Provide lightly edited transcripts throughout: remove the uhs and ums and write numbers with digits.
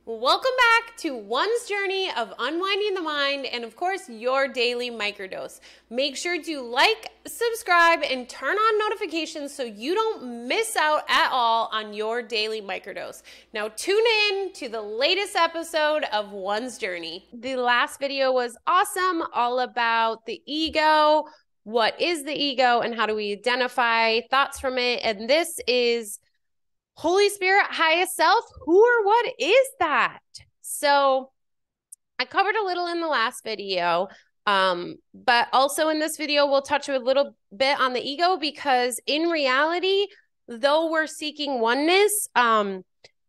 Welcome back to One's journey of unwinding the mind and, of course, your daily microdose. Make sure to like, subscribe, and turn on notifications so you don't miss out at all on your daily microdose. Now, tune in to the latest episode of One's journey. The last video was awesome, all about the ego, what is the ego, and how do we identify thoughts from it. And this is Holy Spirit, highest self, who or what is that? So I covered a little in the last video, but also in this video, we'll touch a little bit on the ego because in reality, though we're seeking oneness,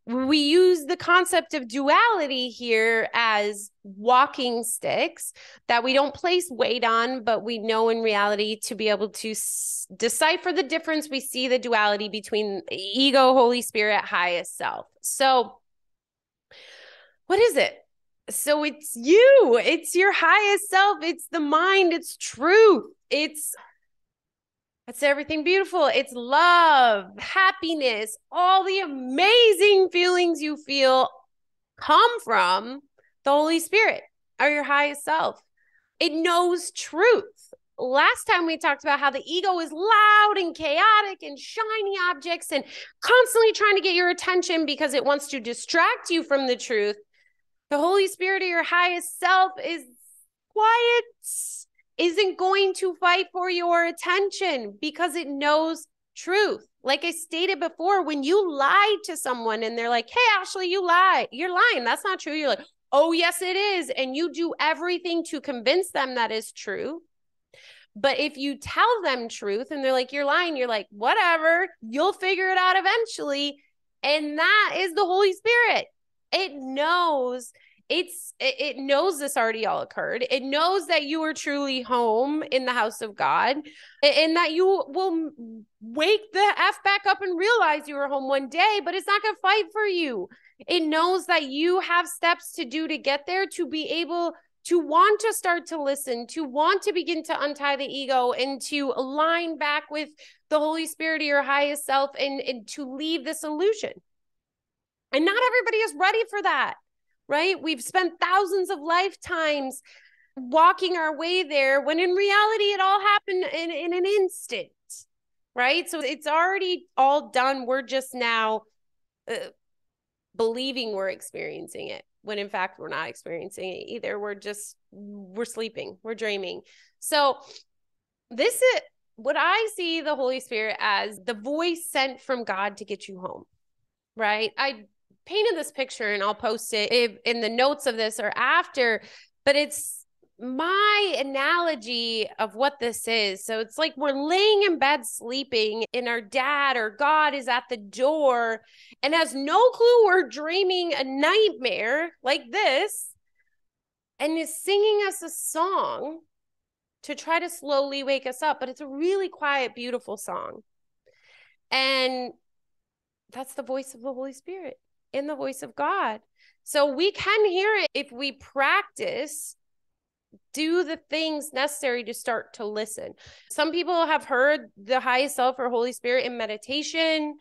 we use the concept of duality here as walking sticks that we don't place weight on, but we know in reality to be able to decipher the difference. We see the duality between ego, Holy Spirit, highest self. So what is it? So it's you, it's your highest self, it's the mind, it's truth, it's everything beautiful. It's love, happiness, all the amazing feelings you feel come from the Holy Spirit or your highest self. It knows truth. Last time we talked about how the ego is loud and chaotic and shiny objects and constantly trying to get your attention because it wants to distract you from the truth. The Holy Spirit or your highest self is quiet, isn't going to fight for your attention because it knows truth. Like I stated before, when you lie to someone and they're like, hey, Ashley, you lie. You're lying. That's not true. You're like, oh, yes, it is. And you do everything to convince them that is true. But if you tell them truth and they're like, you're lying, you're like, whatever, you'll figure it out eventually. And that is the Holy Spirit. It knows it knows this already all occurred. It knows that you are truly home in the house of God and that you will wake the F back up and realize you were home one day, but it's not going to fight for you. It knows that you have steps to do to get there, to be able to want to start to listen, to want to begin to untie the ego and to align back with the Holy Spirit of your highest self and to leave this illusion. And not everybody is ready for that. Right? We've spent thousands of lifetimes walking our way there when in reality, it all happened in an instant, right? So it's already all done. We're just now believing we're experiencing it when in fact, we're not experiencing it either. We're sleeping, we're dreaming. So this is what I see the Holy Spirit as the voice sent from God to get you home, right? I painted this picture and I'll post it in the notes of this or after, but it's my analogy of what this is. So it's like we're laying in bed sleeping and our dad or God is at the door and has no clue we're dreaming a nightmare like this and is singing us a song to try to slowly wake us up. But it's a really quiet, beautiful song. And that's the voice of the Holy Spirit. In the voice of God. So we can hear it if we practice, do the things necessary to start to listen. Some people have heard the highest self or Holy Spirit in meditation.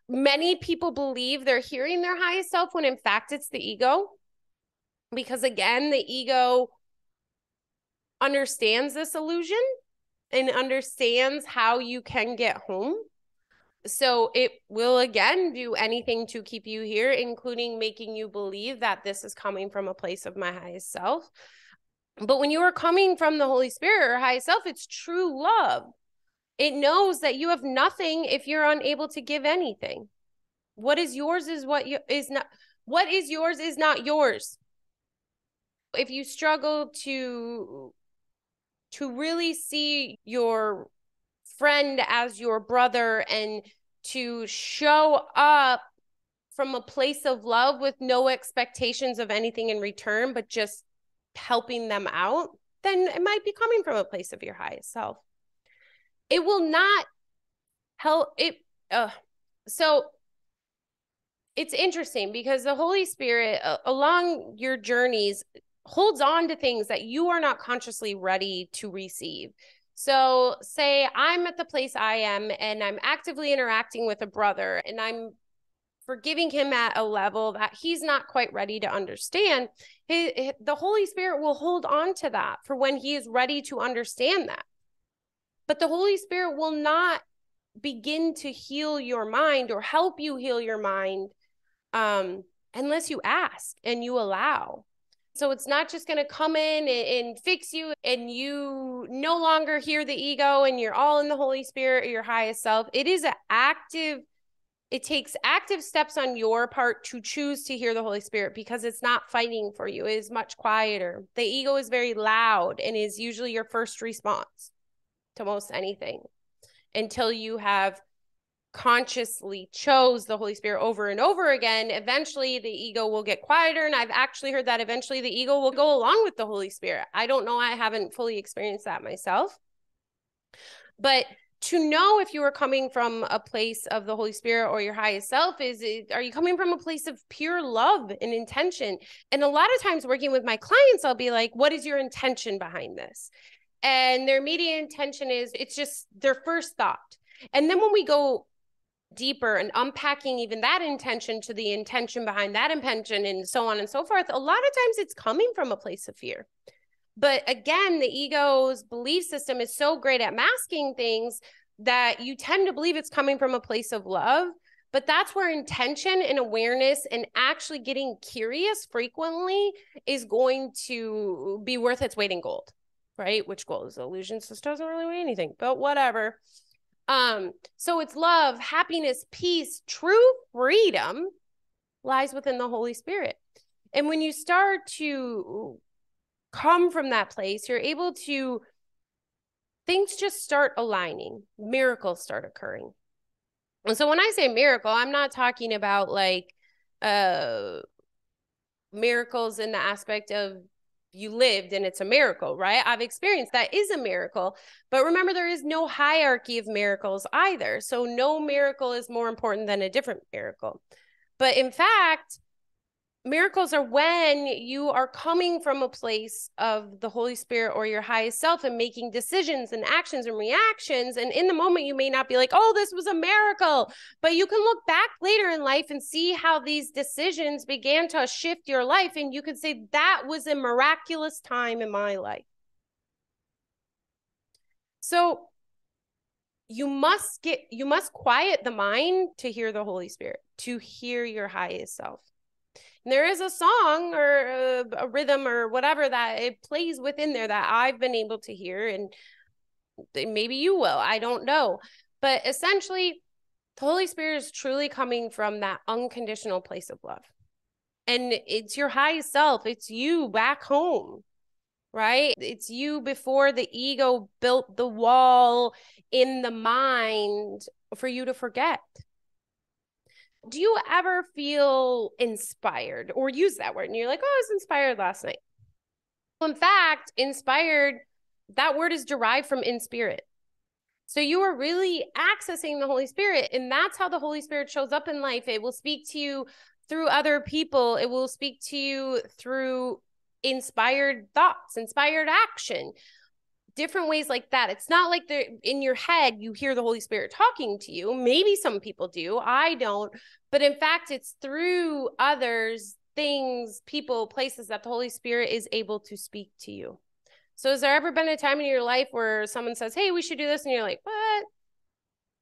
Many people believe they're hearing their highest self when in fact it's the ego. Because again, the ego understands this illusion and understands how you can get home. So it will, again, do anything to keep you here, including making you believe that this is coming from a place of my highest self. But when you are coming from the Holy Spirit or highest self, it's true love. It knows that you have nothing if you're unable to give anything. What is yours is what is not. What is yours is not yours. If you struggle to really see your friend as your brother and to show up from a place of love with no expectations of anything in return, but just helping them out, then it might be coming from a place of your highest self. It will not help it. So it's interesting because the Holy Spirit along your journeys holds on to things that you are not consciously ready to receive. So say I'm at the place I am and I'm actively interacting with a brother and I'm forgiving him at a level that he's not quite ready to understand, the Holy Spirit will hold on to that for when he is ready to understand that. But the Holy Spirit will not begin to heal your mind or help you heal your mind unless you ask and you allow. So it's not just going to come in and fix you and you no longer hear the ego and you're all in the Holy Spirit or your highest self. It takes active steps on your part to choose to hear the Holy Spirit, because it's not fighting for you. It is much quieter. The ego is very loud and is usually your first response to most anything, until you have consciously chose the Holy Spirit over and over again. Eventually the ego will get quieter, and I've actually heard that eventually the ego will go along with the Holy Spirit. I don't know, I haven't fully experienced that myself, but to know if you are coming from a place of the Holy Spirit or your highest self are you coming from a place of pure love and intention? And a lot of times working with my clients, I'll be like, what is your intention behind this? And their immediate intention is, it's just their first thought. And then when we go deeper and unpacking even that intention to the intention behind that intention and so on and so forth, a lot of times it's coming from a place of fear. But again, the ego's belief system is so great at masking things that you tend to believe it's coming from a place of love. But that's where intention and awareness and actually getting curious frequently is going to be worth its weight in gold, right? Which gold is illusions, just doesn't really mean anything, but whatever. So it's love, happiness, peace, true freedom lies within the Holy Spirit. And when you start to come from that place, you're able to, things just start aligning, miracles start occurring. And so when I say miracle, I'm not talking about like miracles in the aspect of you lived and it's a miracle, right? I've experienced that is a miracle. But remember, there is no hierarchy of miracles either. So no miracle is more important than a different miracle. But in fact, miracles are when you are coming from a place of the Holy Spirit or your highest self and making decisions and actions and reactions. And in the moment, you may not be like, oh, this was a miracle. But you can look back later in life and see how these decisions began to shift your life. And you could say that was a miraculous time in my life. So you must quiet the mind to hear the Holy Spirit, to hear your highest self. There is a song or a rhythm or whatever that it plays within there that I've been able to hear, and maybe you will, I don't know. But essentially, the Holy Spirit is truly coming from that unconditional place of love. And it's your highest self. It's you back home, right? It's you before the ego built the wall in the mind for you to forget. Do you ever feel inspired or use that word and you're like, oh, I was inspired last night? Well, in fact, inspired, that word is derived from in spirit. So you are really accessing the Holy Spirit, and that's how the Holy Spirit shows up in life. It will speak to you through other people. It will speak to you through inspired thoughts, inspired action, different ways like that. It's not like they're in your head, you hear the Holy Spirit talking to you. Maybe some people do, I don't. But in fact, it's through others, things, people, places that the Holy Spirit is able to speak to you. So has there ever been a time in your life where someone says, hey, we should do this, and you're like, what?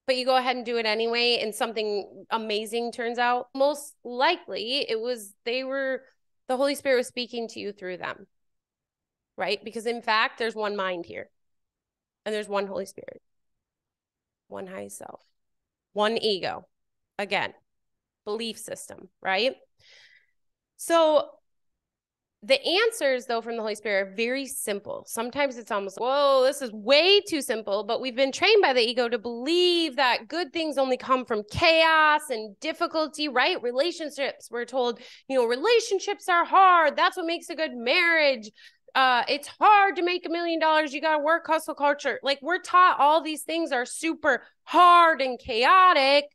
But you go ahead and do it anyway, and something amazing turns out? Most likely the Holy Spirit was speaking to you through them. Right? Because in fact, there's one mind here, and there's one Holy Spirit, one high self, one ego. Again, belief system, right? So the answers, though, from the Holy Spirit are very simple. Sometimes it's almost, whoa, this is way too simple, but we've been trained by the ego to believe that good things only come from chaos and difficulty, right? Relationships, we're told, relationships are hard. That's what makes a good marriage. It's hard to make $1 million. You got to work, hustle culture. Like, we're taught all these things are super hard and chaotic,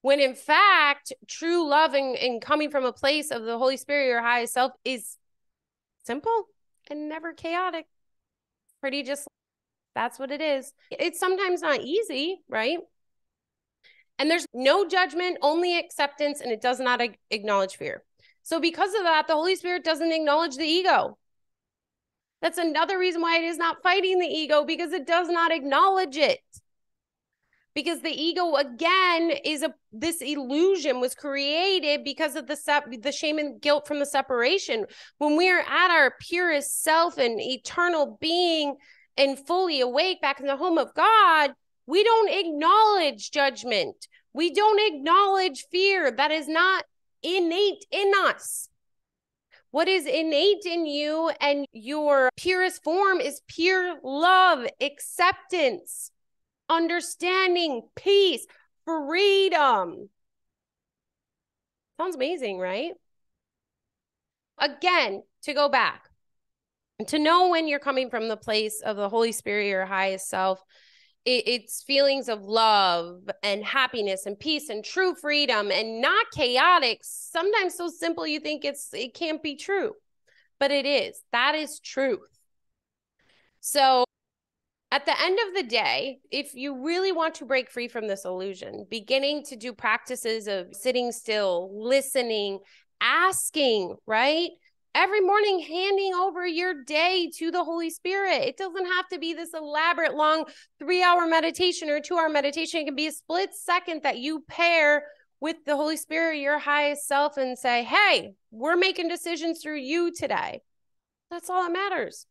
when in fact, true love and coming from a place of the Holy Spirit, your highest self, is simple and never chaotic. Pretty just, that's what it is. It's sometimes not easy, right? And there's no judgment, only acceptance, and it does not acknowledge fear. So because of that, the Holy Spirit doesn't acknowledge the ego. That's another reason why it is not fighting the ego, because it does not acknowledge it. Because the ego, again, this illusion was created because of the shame and guilt from the separation. When we are at our purest self and eternal being and fully awake back in the home of God, we don't acknowledge judgment. We don't acknowledge fear. That is not innate in us. What is innate in you and your purest form is pure love, acceptance, understanding, peace, freedom. Sounds amazing, right? Again, to go back, to know when you're coming from the place of the Holy Spirit, your highest self, it's feelings of love and happiness and peace and true freedom and not chaotic. Sometimes so simple you think it can't be true, but it is. That is truth. So at the end of the day, if you really want to break free from this illusion, beginning to do practices of sitting still, listening, asking, right? Every morning, handing over your day to the Holy Spirit. It doesn't have to be this elaborate, long 3-hour meditation or 2-hour meditation. It can be a split second that you pair with the Holy Spirit, your highest self, and say, hey, we're making decisions through you today. That's all that matters.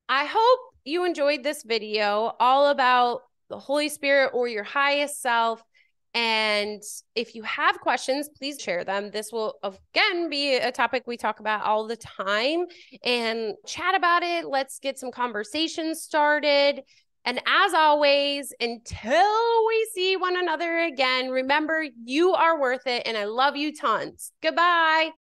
I hope you enjoyed this video all about the Holy Spirit or your highest self. And if you have questions, please share them. This will, again, be a topic we talk about all the time and chat about it. Let's get some conversations started. And as always, until we see one another again, remember, you are worth it. And I love you tons. Goodbye.